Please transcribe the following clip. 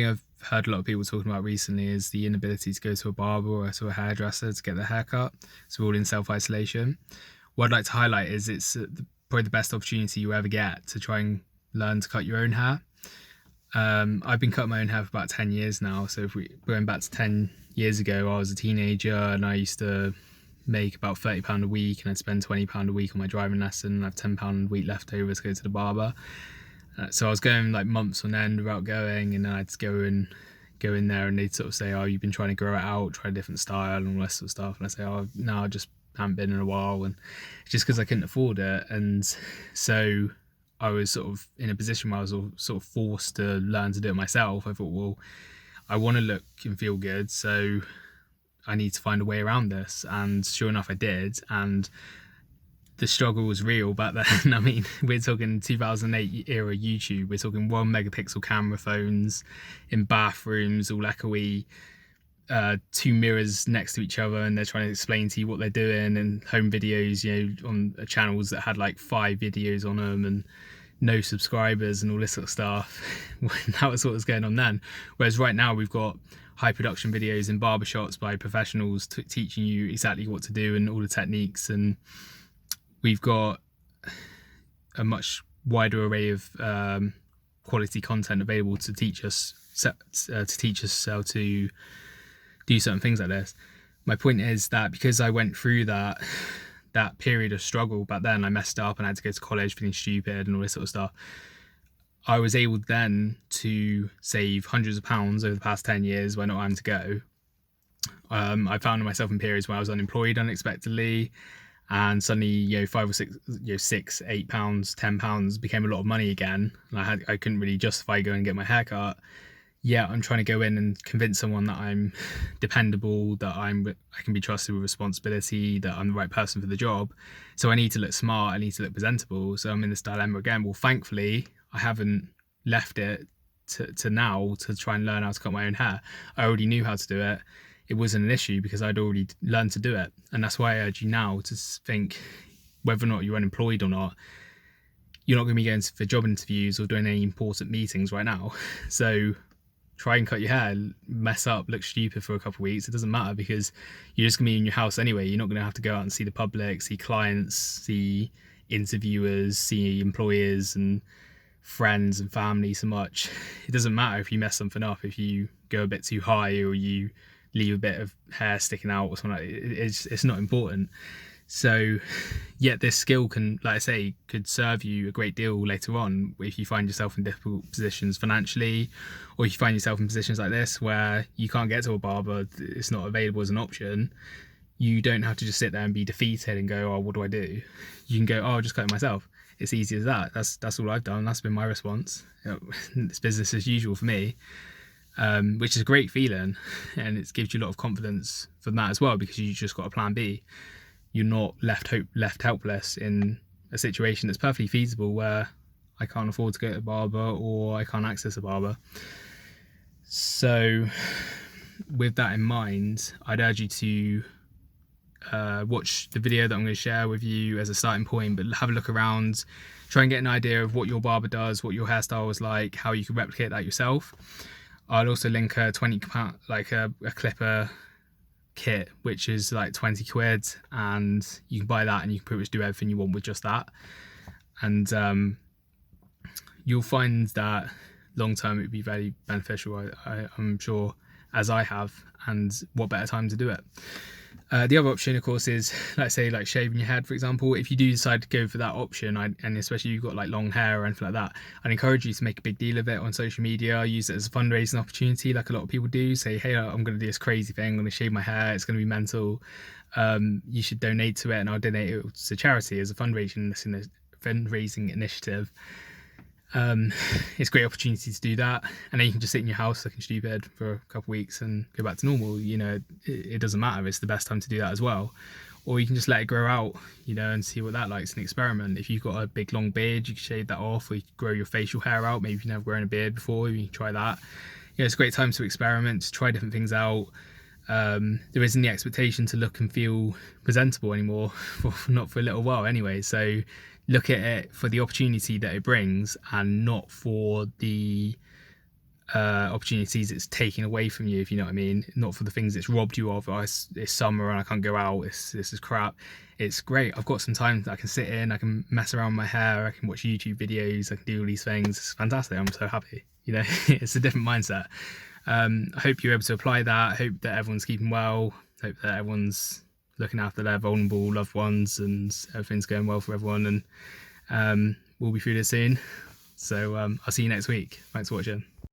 I've heard a lot of people talking about recently is the inability to go to a barber or to a hairdresser to get their hair cut. So we're all in self-isolation. What I'd like to highlight is it's probably the best opportunity you ever get to try and learn to cut your own hair. I've been cutting my own hair for about 10 years now. So if we're going back to 10 years ago, I was a teenager and I used to make about £30 a week, and I'd spend £20 a week on my driving lesson and I have £10 a week left over to go to the barber. So I was going like months on end without going, and then I'd go in there and they'd sort of say, oh, you've been trying to grow it out, try a different style and all that sort of stuff. And I say, oh no, I just haven't been in a while, and it's just because I couldn't afford it. And so I was sort of in a position where I was sort of forced to learn to do it myself. I thought, well, I want to look and feel good, so I need to find a way around this. And sure enough, I did. And the struggle was real back then. I mean, we're talking 2008 era YouTube. We're talking 1 megapixel camera phones in bathrooms, all echoey, two mirrors next to each other, and they're trying to explain to you what they're doing, and home videos, on channels that had like 5 videos on them and no subscribers and all this sort of stuff. That was what was going on then. Whereas right now we've got high production videos in barbershops by professionals teaching you exactly what to do and all the techniques, and we've got a much wider array of quality content available to teach us how to do certain things like this. My point is that because I went through that period of struggle back then, I messed up and I had to go to college feeling stupid and all this sort of stuff. I was able then to save hundreds of pounds over the past 10 years when not having to go. I found myself in periods where I was unemployed unexpectedly, and suddenly, £5 or £6, £8, £10 became a lot of money again. And I couldn't really justify going and get my hair cut. Yeah, I'm trying to go in and convince someone that I'm dependable, that I can be trusted with responsibility, that I'm the right person for the job. So I need to look smart, I need to look presentable. So I'm in this dilemma again. Well, thankfully, I haven't left it to now to try and learn how to cut my own hair. I already knew how to do it. It wasn't an issue because I'd already learned to do it. And that's why I urge you now to think, whether or not you're unemployed or not, you're not going to be going for job interviews or doing any important meetings right now. So try and cut your hair, mess up, look stupid for a couple of weeks. It doesn't matter because you're just going to be in your house anyway. You're not going to have to go out and see the public, see clients, see interviewers, see employers and friends and family so much. It doesn't matter if you mess something up, if you go a bit too high or you leave a bit of hair sticking out or something like that. It's not important. So yet this skill can, like I say, could serve you a great deal later on if you find yourself in difficult positions financially, or if you find yourself in positions like this where you can't get to a barber, it's not available as an option. You don't have to just sit there and be defeated and go, oh, what do I do? You can go, oh, I'll just cut it myself. It's easy as that. That's all I've done. That's been my response. It's business as usual for me. Which is a great feeling, and it gives you a lot of confidence from that as well, because you just got a plan B. You're not left helpless in a situation that's perfectly feasible where I can't afford to go to a barber or I can't access a barber. So with that in mind, I'd urge you to watch the video that I'm going to share with you as a starting point, but have a look around, try and get an idea of what your barber does, what your hairstyle is like, how you can replicate that yourself. I'll also link a £20, like a clipper kit, which is like 20 quid, and you can buy that and you can pretty much do everything you want with just that. And you'll find that long term it would be very beneficial, I'm sure, as I have, and what better time to do it. The other option, of course, is let's say like shaving your head, for example. If you do decide to go for that option, and especially if you've got like long hair or anything like that, I'd encourage you to make a big deal of it on social media. Use it as a fundraising opportunity, like a lot of people do. Say, hey, I'm going to do this crazy thing. I'm going to shave my hair. It's going to be mental. You should donate to it, and I'll donate it to charity as a fundraising initiative. It's a great opportunity to do that, and then you can just sit in your house looking stupid for a couple of weeks and go back to normal. It doesn't matter. It's the best time to do that as well. Or you can just let it grow out, and see what that likes. An experiment. If you've got a big long beard, you can shave that off, or you can grow your facial hair out. Maybe you've never grown a beard before, you can try that. It's a great time to experiment, to try different things out. There isn't the expectation to look and feel presentable anymore, not for a little while anyway. So look at it for the opportunity that it brings, and not for the opportunities it's taking away from you, if you know what I mean. Not for the things it's robbed you of. Oh, it's summer and I can't go out. This is crap. It's great. I've got some time that I can sit in. I can mess around with my hair. I can watch YouTube videos. I can do all these things. It's fantastic. I'm so happy. You know, it's a different mindset. I hope you're able to apply that. I hope that everyone's keeping well. Hope that everyone's looking after their vulnerable loved ones and everything's going well for everyone. And we'll be through this soon. So I'll see you next week. Thanks for watching.